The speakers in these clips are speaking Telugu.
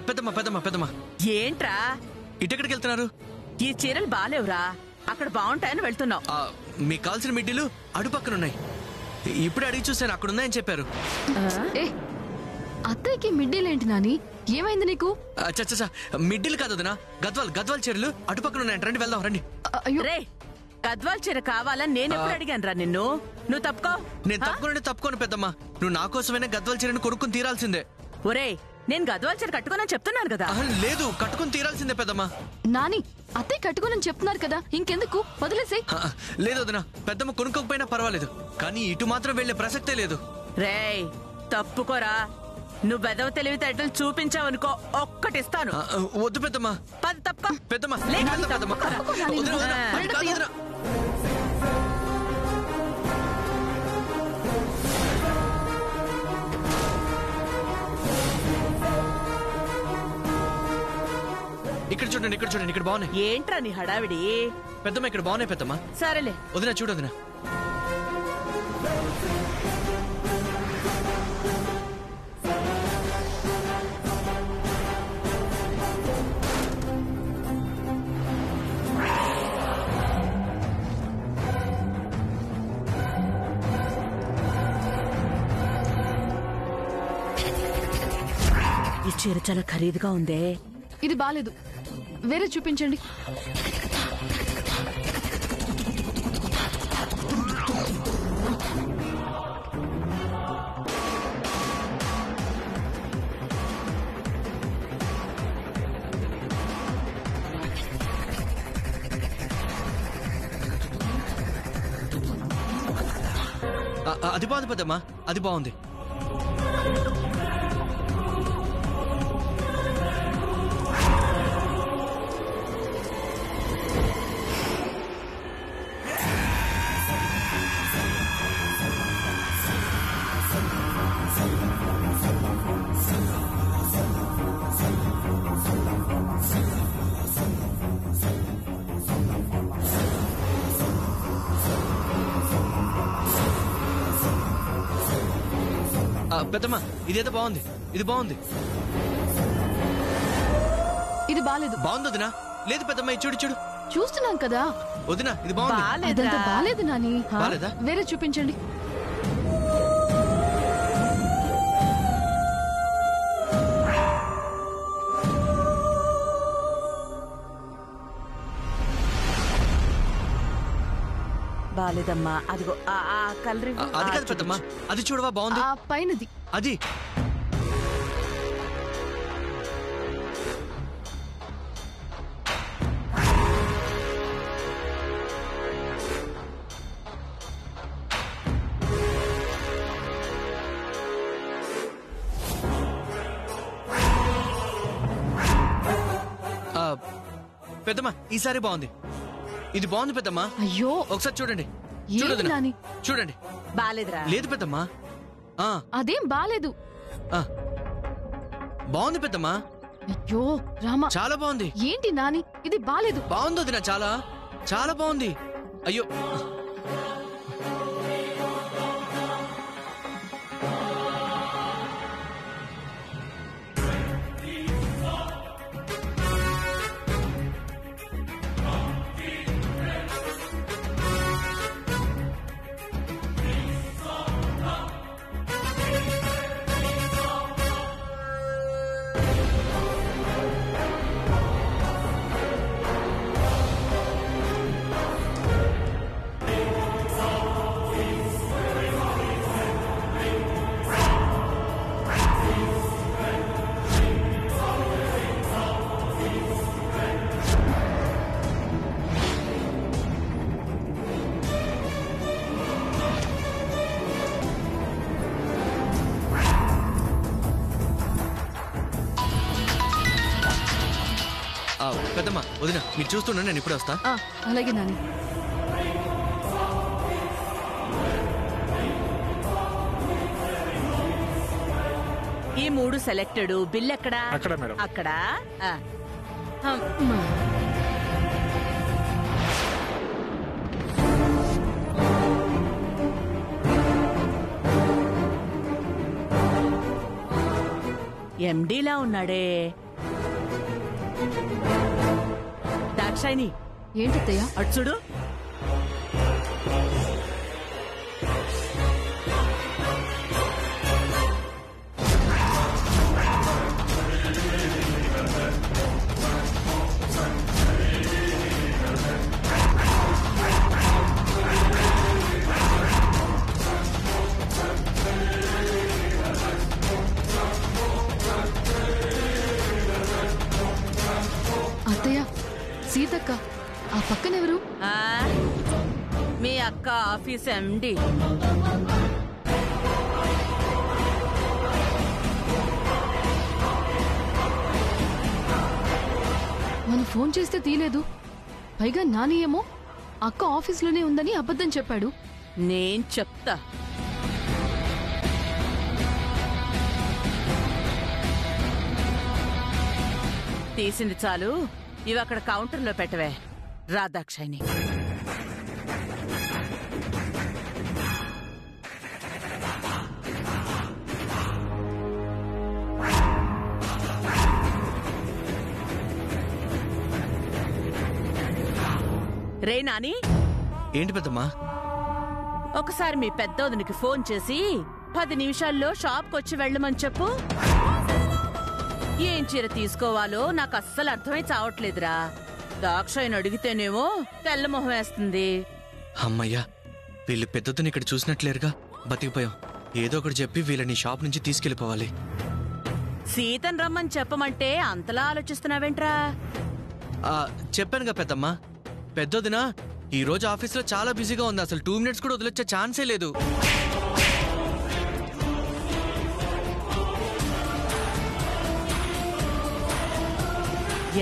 పెద్దమ్మా పెద్దమ్మా పెద్దమ్మా ఏంట్రా ఇటెక్కడికి వెళ్తున్నారు? ఈ చీరలు బాలేవురా, అక్కడ బాగుంటాయని వెళ్తున్నావు. మీకు కావాల్సిన మిడ్డీలు అడుపక్కన ఉన్నాయి. ఇప్పుడే అడిగి చూశాను, అక్కడ ఉన్నాయని చెప్పారు. అత్తయ్యకి మిడ్డీలేంటి నాని, ఏమైంది నీకు? చచ్చా మిడ్డీలు కాదు వదినా, గద్వాల్ చీరలు అటుపక్కన ఉన్నాయంట. రండి వెళ్దాం రండి. రే, గద్వాల్ చీర కావాలని నేను ఎప్పుడు అడిగాను రా నిన్ను? నువ్వు తప్పుకో. నేను తప్పుకోను పెద్దమ్మా. నువ్వు నా కోసమైనా గద్వాల్ చీరను కొనుక్కుని తీరాల్సిందే. ఒరే, నేను గద్వాల్ చీర కట్టుకోనని చెప్తున్నాను కదా. లేదు, కట్టుకుని తీరాల్సిందే పెద్దమ్మా. నాని, అత్తయ్య కట్టుకోనని చెప్తున్నారు కదా, ఇంకెందుకు, వదిలేసే. లేదు వదినా, పెద్దమ్మ కొనుక్కోకపోయినా పర్వాలేదు, కానీ ఇటు మాత్రం వెళ్లే ప్రసక్తే లేదు. రేయ్, తప్పుకోరా. నువ్వు బెదవ తెలివితేటలు చూపించావనుకో, ఒక్కటిస్తాను. వద్దు పెద్దమ్మా. పది తప్పుకో. పెద్దమ్మా ఇక్కడ చూడండి, ఇక్కడ బాగున్నాయి. ఏంట్రా నీ హడావిడి? పెద్దమ్మ ఇక్కడ బాగున్నాయి పెద్దమ్మా. సరేలే వదినా, చూడు వదినా. ఈ చీర చాలా ఖరీదుగా ఉందే. ఇది బాలేదు, వేరే చూపించండి. అది బాగుంది పెద్దమ్మా, అది బాగుంది. పెద్దమ్మా ఇదేదో బాగుంది, ఇది బాగుంది. ఇది బాలేదు. బాగుంది వదినా. లేదు పెద్దమ్మ, చూడు చూడు. చూస్తున్నాం కదా వదినా, ఇది బాగుంది. అదంతా బాలేదు నాని, బాలేదా? వేరే చూపించండి. బాలేదమ్మా. అదిగో ఆ కలర్. అది కాదు పెద్దమ్మా, అది చూడవా, బాగుంది. పైనది అది. పెద్దమ్మా ఈసారి బాగుంది, ఇది బాగుంది పెద్దమ్మా. అయ్యో, ఒకసారి చూడండి. నాని చూడండి. బాలేదురా. లేదు పెద్దమ్మా. అదేం బాలేదు. బాగుంది పెద్దమ్మా. అయ్యో రామా, చాలా బాగుంది. ఏంటి నాని, ఇది బాలేదు. బాగుంది వదినా, చాలా చాలా బాగుంది. అయ్యో పెద్దమ్మా వదినా, మీరు చూస్తున్నా, నేను ఇప్పుడే వస్తా. అలాగే నాని. ఈ 3 సెలెక్టెడ్. బిల్ ఎక్కడా? అక్కడ మేడం. అక్కడ. ఎండీలా ఉన్నాడే, దాక్షాయిని, ఏంటత్తయ్య? అటు చూడు. అత్తయ్య, సీతక్క, ఆ పక్కనెవరు? ఆ, మీ అక్క ఆఫీస్ ఎండి. మనం ఫోన్ చేస్తే తీయలేదు. పైగా నాని ఏమో అక్క ఆఫీస్లోనే ఉందని అబద్ధం చెప్పాడు. నేను చెప్తా. తీసింది చాలు, ఇవి అక్కడ కౌంటర్లో పెట్టవే. రా దాక్షాయిని. రే నాని, ఏంటి పెద్దమ్మా? ఒకసారి మీ పెద్దోదునికి ఫోన్ చేసి 10 నిమిషాల్లో షాప్కొచ్చి వెళ్ళమని చెప్పు. ఏం చీర తీసుకోవాలో నాకు అస్సలు అర్థమై చావట్లేదురా. దాక్షాయిని అడిగితేనేమో తెల్లమొహం వేస్తుంది. అమ్మయ్యా, వీళ్ళు పెద్దతను ఇక్కడ చూసినట్లేరుగా, బతికిపోయాం. ఏదో ఒకటి చెప్పి వీళ్ళని షాప్ నుంచి తీసుకెళ్లిపోవాలి. సీతను రమ్మని చెప్పమంటే అంతలా ఆలోచిస్తున్నావేంట్రా? చెప్పానుగా పెద్దమ్మా, పెద్దొదినా ఈ రోజు ఆఫీస్లో చాలా బిజీగా ఉంది. అసలు 2 మినిట్స్ కూడా వదిలొచ్చే ఛాన్సే లేదు.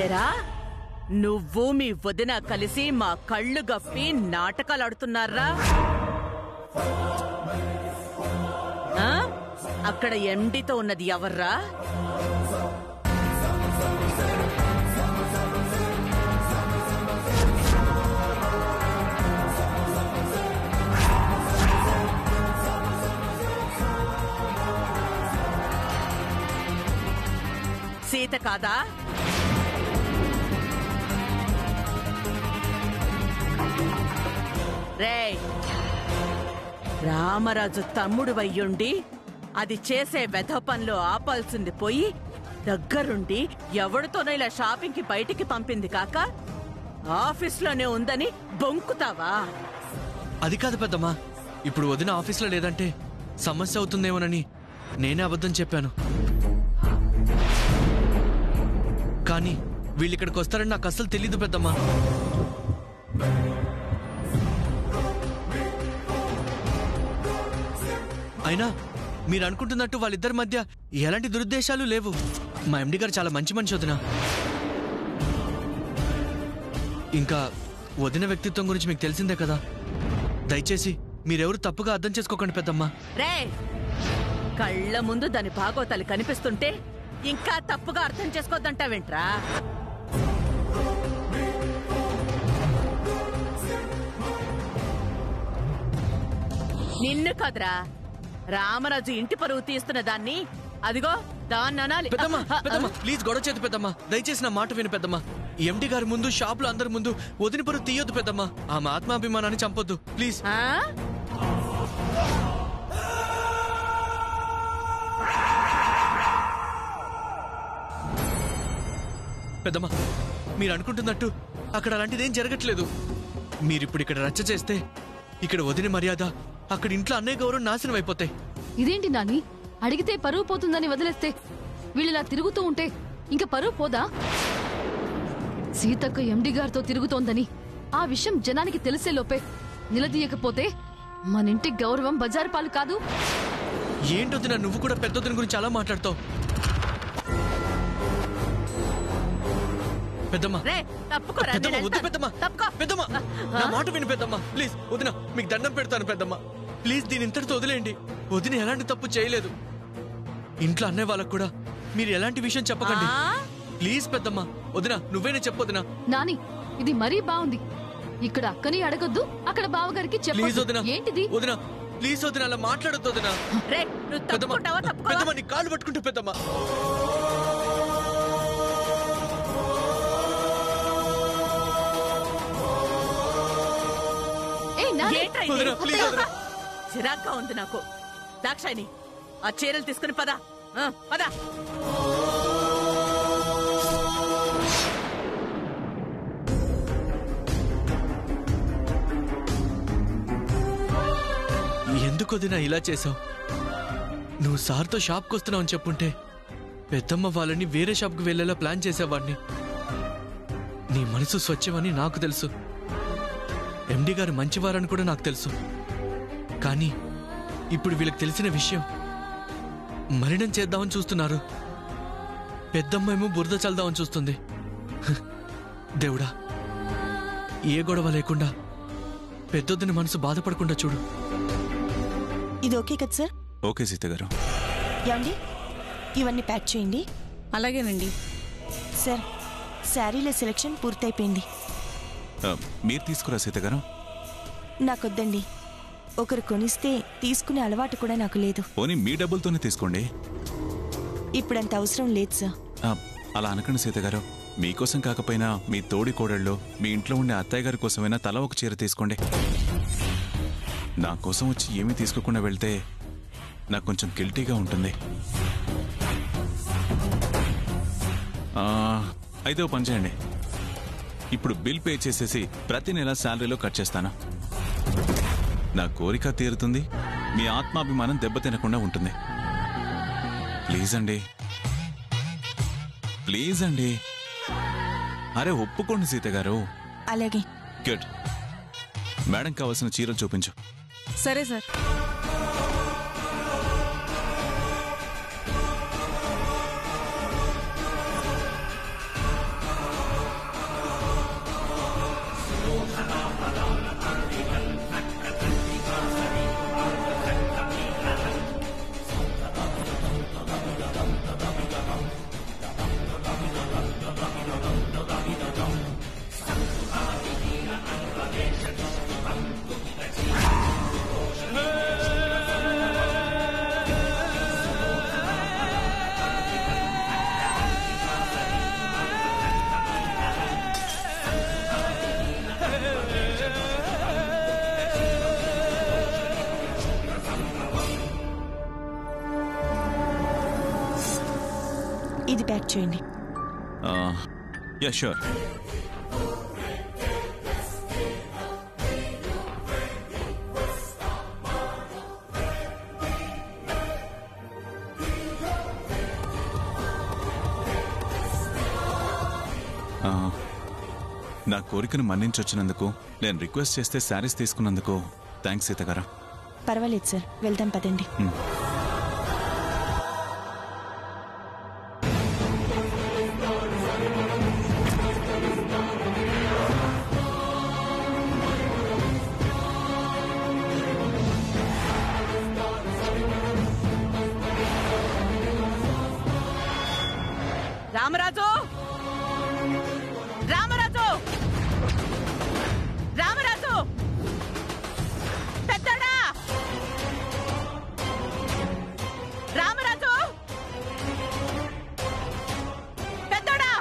ఎరా, నువ్వు మీ వదిన కలిసి మా కళ్ళు గప్పి నాటకాలాడుతున్నారా? అక్కడ ఎండితో ఉన్నది ఎవర్రా? సీత కాదా? రేయ్, రామరాజు తమ్ముడు వయ్యుండి అది చేసే వెధ పనులు ఆపాల్సింది పోయి దగ్గరుండి ఎవడితోనో ఇలా షాపింగ్ కి బయటికి పంపింది కాక ఆఫీస్లోనే ఉందని బొంకుతావా? అది కాదు పెద్దమ్మా, ఇప్పుడు వదిన ఆఫీస్లో లేదంటే సమస్య అవుతుందేమోనని నేనే అబద్ధం చెప్పాను. కానీ వీళ్ళిక్కడికి వస్తారని నాకు అస్సలు తెలీదు పెద్దమ్మా. అయినా మీరు అనుకుంటున్నట్టు వాళ్ళిద్దరి మధ్య ఎలాంటి దురుద్దేశాలు లేవు. మా ఎండి గారు చాలా మంచి మనిషి వదిన. ఇంకా వదిన వ్యక్తిత్వం గురించి మీకు తెలిసిందే కదా. దయచేసి మీరెవరు తప్పుగా అర్థం చేసుకోకండి పెద్దమ్మా. రే, కళ్ళ ముందు దాని భాగోతాలు కనిపిస్తుంటే ఇంకా తప్పుగా అర్థం చేసుకోద్దంటావేంట్రా? నిన్ను కదరా, రామరాజు ఇంటి పరువు తీస్తున్న దాన్ని. అదిగో దాన్ని అనాలి. పెద్దమ్మా, పెద్దమ్మా, ప్లీజ్ గొడవ చేతి పెద్దమ్మా. దయచేసి నా మాట విను పెద్దమ్మా. ఎండి గారి ముందు, షాప్ లో అందరి ముందు వదిన పరువు తీయొద్దు పెద్దమ్మా. ఆమె ఆత్మాభిమానాన్ని చంపొద్దు ప్లీజ్. పెద్దమ్మా, మీరు అనుకుంటున్నట్టు అక్కడ అలాంటిదేం జరగట్లేదు. మీరిప్పుడు ఇక్కడ రచ్చ చేస్తే ఇక్కడ వదిన మర్యాద, అక్కడ ఇంట్లో అన్నయ్య గౌరవం నాశనం అయిపోతాయి. ఇదేంటి నాని, అడిగితే పరువు పోతుందని వదిలేస్తే వీళ్ళిలా తిరుగుతూ ఉంటే ఇంకా పరువు పోదా? సీతక్క ఎండి గారితో తిరుగుతోందని ఆ విషయం జనానికి తెలిసే లోపే నిలదీయకపోతే మనింటి గౌరవం బజారు పాలు కాదు. ఏంటొద్దునా, నువ్వు కూడా పెద్దొద్దున గురించి అలా మాట్లాడతావు. పెద్దమ్మా, పెద్దమ్మా, వద్దు పెద్దమ్మా, పెద్దమ్మా, నా మాట విను పెద్దమ్మా ప్లీజ్. వదిన మీకు దండం పెడతాను పెద్దమ్మా ప్లీజ్, దీని ఇంతటితో వదిలేయండి. వదిన ఎలాంటి తప్పు చేయలేదు. ఇంట్లో అన్నయ్య వాళ్ళకు కూడా మీరు ఎలాంటి విషయం చెప్పకండి ప్లీజ్ పెద్దమ్మా. వదిన నువ్వేనే చెప్పొదినా. నాని, ఇది మరీ బాగుంది. ఇక్కడ అక్కని అడగొద్దు, అక్కడ బావగారికి ప్లీజ్ వదిన. ఏంటిది వదిన ప్లీజ్ వదిన, అలా మాట్లాడొద్దు వదిన. పెద్దమ్మా, నీ కాళ్ళు పట్టుకుంటే పెద్దమ్మా. ఏంట్రా ఇది? వదినా, ప్లీజ్ వదినా. చిరాగ్గా ఉంది నాకు. దాక్షాయిని, ఆ చీరలు తీసుకుని పద. పద. ఎందుకు వదినా ఇలా చేసావు? నువ్వు సార్తో షాప్కి వస్తున్నావు అని చెప్పుంటే పెద్దమ్మ వాళ్ళని వేరే షాప్కి వెళ్ళేలా ప్లాన్ చేసేవాడిని. నీ మనసు స్వచ్ఛమని నాకు తెలుసు, ఎండి గారు మంచివారని కూడా నాకు తెలుసు. కానీ ఇప్పుడు వీళ్ళకి తెలిసిన విషయం మరణం చేద్దామని చూస్తున్నారు. పెద్దమ్మేమో బురద చల్దామని చూస్తుంది. దేవుడా, ఏ గొడవ లేకుండా పెద్దొద్దని మనసు బాధపడకుండా చూడు. ఇది ఓకే కదా సార్? ఓకే సీత గారు. ఏమండి, ఇవన్నీ ప్యాక్ చేయండి. అలాగేనండి సార్. శారీల సెలెక్షన్ పూర్తయిపోయింది. మీరు తీసుకురా సీత గారు. నాకొద్దండి. ఒకరు కొనిస్తే తీసుకునే అలవాటు కూడా నాకు లేదు. పోనీ మీ డబ్బులతోనే తీసుకోండి. ఇప్పుడంత అవసరం లేదు సార్. అలా అనకండి సీత గారు. మీకోసం కాకపోయినా మీ తోడి కోడళ్ళు, మీ ఇంట్లో ఉండే అత్తయ్య గారి కోసమైనా తల ఒక చీర తీసుకోండి. నా కోసం వచ్చి ఏమీ తీసుకోకుండా వెళ్తే నాకు కొంచెం గిల్టీగా ఉంటుంది. అయితే ఓ పని చేయండి, ఇప్పుడు బిల్ పే చేసేసి ప్రతి నెల శాలరీలో కట్ చేస్తాను. నా కోరిక తీరుతుంది, మీ ఆత్మాభిమానం దెబ్బతినకుండా ఉంటుంది. ప్లీజ్ అండి, ప్లీజ్ అండి. అరే ఒప్పుకోండి సీత గారు. అలాగే. గుడ్. మేడం కావాల్సిన చీరలు చూపించు. సరే సార్. ఇది ప్యాక్ చేయండి. Yeah sure. నా కోరికను మన్నించొచ్చినందుకు, నేను రిక్వెస్ట్ చేస్తే శారీస్ తీసుకున్నందుకు థ్యాంక్స్ సీత గారు. పర్వాలేదు సార్, వెళ్దాం పదండి. రామరాజు, రామరాజు, రామరాజు, పెద్దడా, రామరాజు, పెద్దడా.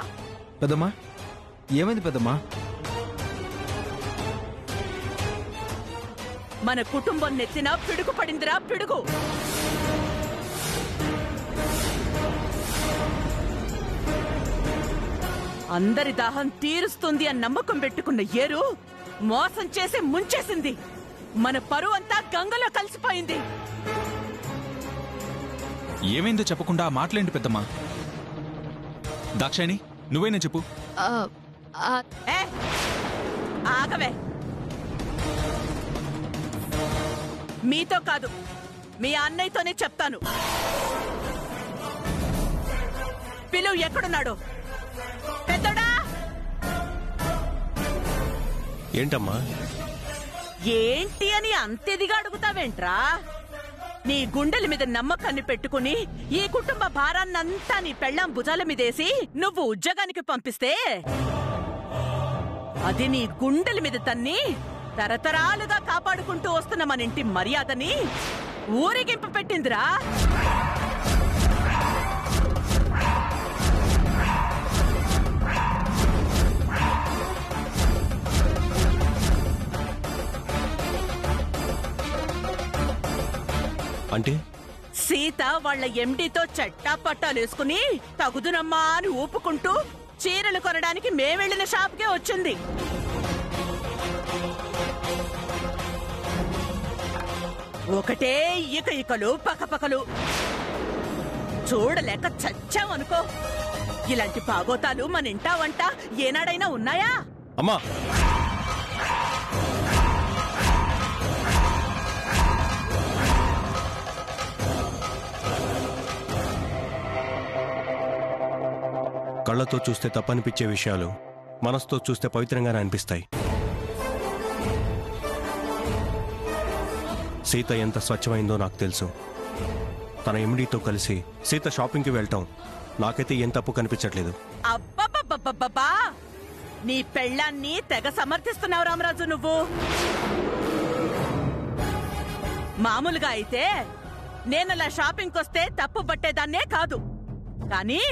పెద్దమ్మా, ఏమైంది పెద్దమ్మా? మన కుటుంబం నెత్తిన పిడుగు పడిందిరా, పిడుగు. అందరి దాహం తీరుస్తుంది అని నమ్మకం పెట్టుకున్న ఏరు మోసం చేసి ముంచేసింది. మన పరువు అంతా గంగలో కలిసిపోయింది. ఏమైందో చెప్పకుండా మాట్లాడి పెద్దమ్మా. దాక్షాయిని, నువ్వేనా చెప్పు. ఏ, ఆగవే. మీతో కాదు, మీ అన్నయ్యతోనే చెప్తాను. పిలువు, ఎక్కడున్నాడు? పెద్దడా. ఏంటమ్మా? ఏంటి అని అంతెదిగా అడుగుతావేంట్రా? నీ గుండెల మీద నమ్మకాన్ని పెట్టుకుని ఈ కుటుంబ భారాన్నంతా నీ పెళ్ళాం భుజాల మీదేసి నువ్వు ఉద్యోగానికి పంపిస్తే అది నీ గుండెల మీద తన్ని తరతరాలుగా కాపాడుకుంటూ వస్తున్న మన ఇంటి మర్యాదని ఊరేగింపు పెట్టిందిరా. అంటే సీత వాళ్ళ ఎండితో చట్టాపట్టాలేసుకుని తగుదునమ్మా అని ఊపుకుంటూ చీరలు కొనడానికి మేమెళ్ళిన షాప్కే వచ్చింది. ఒకటే ఇకలు పకపకలు చూడలేక చచ్చావనుకో. ఇలాంటి పాగోతాలు మన ఇంటా వంట ఏనాడైనా ఉన్నాయా? అమ్మా, కళ్ళతో చూస్తే తప్పనిపించే విషయాలు మనసుతో చూస్తే పవిత్రంగానే అనిపిస్తాయి. సీత ఎంత స్వచ్ఛమైందో నాకు తెలుసు. తన ఎండీతో కలిసి సీత షాపింగ్కి వెళ్ళటం నాకైతే ఏం తప్పు కనిపించట్లేదు. అబ్బబ్బబ్బబ్బబ్బా, నీ పెళ్ళాన్ని తెగ సమర్థిస్తున్నావు రామరాజు నువ్వు. మామూలుగా అయితే నేనలా షాపింగ్కి వస్తే తప్పు పట్టేదాన్నే కాదు. కానీ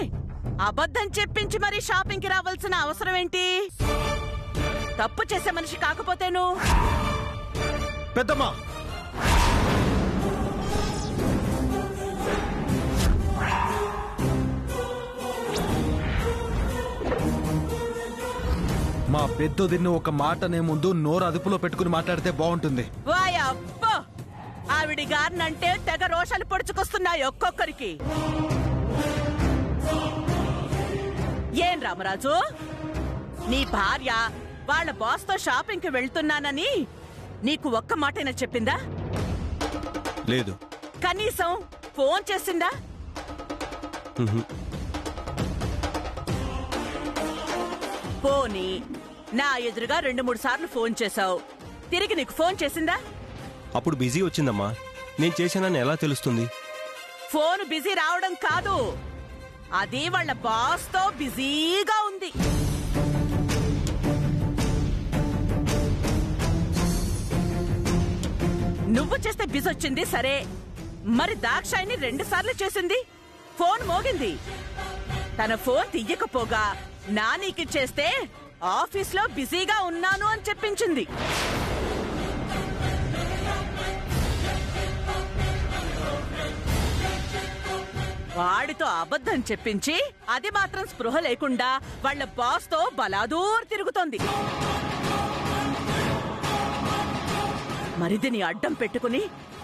అబద్ధం చెప్పించి మరీ షాపింగ్కి రావాల్సిన అవసరం ఏంటి? తప్పు చేసే మనిషి కాకపోతేను. పెద్దమ్మా, మా పెద్దదిన్ని ఒక మాటనే ముందు నోరు అదుపులో పెట్టుకుని మాట్లాడితే బాగుంటుంది. వాయ్ అబ్బో, ఆవిడి గారినంటే తెగ రోషాలు పొడుచుకొస్తున్నాయి ఒక్కొక్కరికి. ఏం రామరాజు, నీ భార్య వాళ్ళ బాస్తో షాపింగ్కి వెళ్తున్నానని నీకు ఒక్క మాటైనా చెప్పిందా? లేదు. కనీసం ఫోన్ చేసిందా? పోనీ నా ఎదురుగా 2-3 సార్లు ఫోన్ చేశావు, తిరిగి నీకు ఫోన్ చేసిందా? అప్పుడు బిజీ వచ్చిందమ్మా. నేను చేశానని ఎలా తెలుస్తుంది? ఫోన్ బిజీ రావడం కాదు, అది వాళ్ళ బాస్తో బిజీగా ఉంది. నువ్వు చేస్తే బిజీ వచ్చింది సరే, మరి దాక్షాయిని 2 సార్లు చేసింది, ఫోన్ మోగింది. తన ఫోన్ తీయకపోగా నానికి చేస్తే ఆఫీస్లో బిజీగా ఉన్నాను అని చెప్పించింది. వాడితో అబద్ధం చెప్పించి అది మాత్రం స్పృహ లేకుండా వాళ్ళ బాస్తో బలాదూర్ తిరుగుతోంది. మరిదిని అడ్డం పెట్టుకుని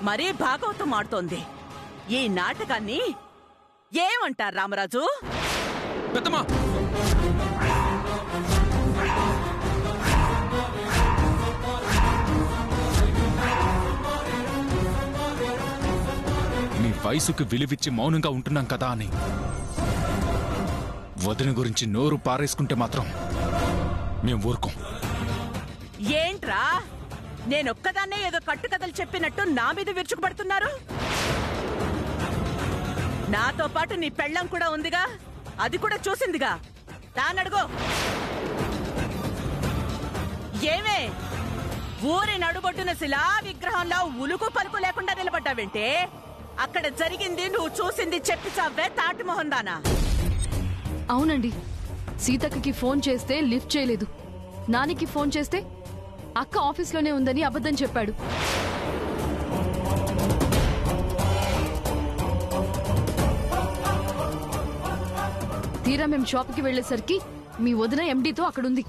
మరీ భాగవతం ఆడుతోంది. ఈ నాటకాన్ని ఏమంటారు రామరాజు? పెద్దమ్మా, మీ వయసుకు విలువిచ్చి మౌనంగా ఉంటున్నాం కదా అని వదిన గురించి నోరు పారేసుకుంటే మాత్రం మేము ఊరుకోం. ఏంట్రా, నేనొక్కదాన్నే ఏదో కట్టుకథలు చెప్పినట్టు నా మీద విరుచుకుపడుతున్నారు? నాతో పాటు నీ పెళ్ళం కూడా ఉందిగా, అది కూడా చూసిందిగా. దానడుగో. ఏమే, ఊరి నడుగొడ్డున శిలా విగ్రహంలో ఉలుకు పలుకు లేకుండా నిలబడ్డావేంటే? అక్కడ జరిగింది నువ్వు చూసింది చెప్పి చావే తాటిమోహన్ దానా? అవునండి, సీతక్కకి ఫోన్ చేస్తే లిఫ్ట్ చేయలేదు. నానికి ఫోన్ చేస్తే అక్క ఆఫీస్లోనే ఉందని అబద్ధం చెప్పాడు. తీరా మేం షాప్కి వెళ్లేసరికి మీ వదిన ఎండీతో అక్కడుంది.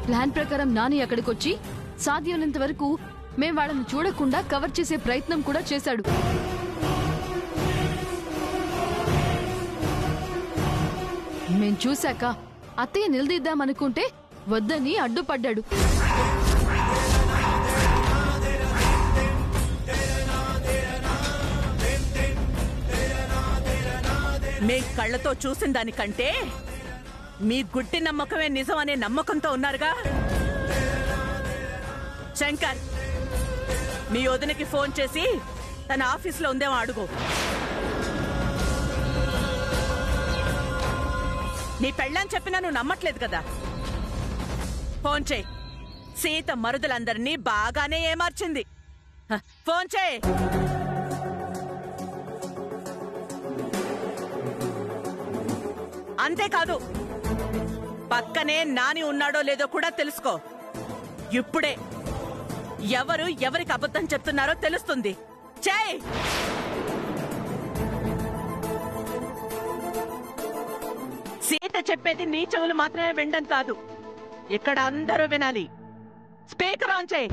ప్లాన్ ప్రకారం నాని అక్కడికొచ్చి సాధ్యమైనంత వరకు మేం వాళ్ళని చూడకుండా కవర్ చేసే ప్రయత్నం కూడా చేశాడు. మేం చూశాక అత్తయ్య నిలదీద్దామనుకుంటే వద్దని అడ్డుపడ్డాడు. మీ కళ్ళతో చూసిన దానికంటే మీ గుడ్డి నమ్మకమే నిజం అనే నమ్మకంతో ఉన్నారుగా. శంకర్, మీ వదినకి ఫోన్ చేసి తన ఆఫీస్లో ఉందేమో అడుగు. నీ పెళ్ళని చెప్పినా నువ్వు నమ్మట్లేదు కదా. ఫోన్ చేయి. సీత మరుదులందరినీ బాగానే ఏమార్చింది. ఫోన్ చేయి. అంతేకాదు, పక్కనే నాని ఉన్నాడో లేదో కూడా తెలుసుకో. ఇప్పుడే ఎవరు ఎవరికి అబద్ధం చెప్తున్నారో తెలుస్తుంది. చేయి. సీత చెప్పేది నీ చెవులు మాత్రమే వినడం కాదు, ఇక్కడ అందరూ వినాలి. స్పీకర్ ఆన్ చేయి.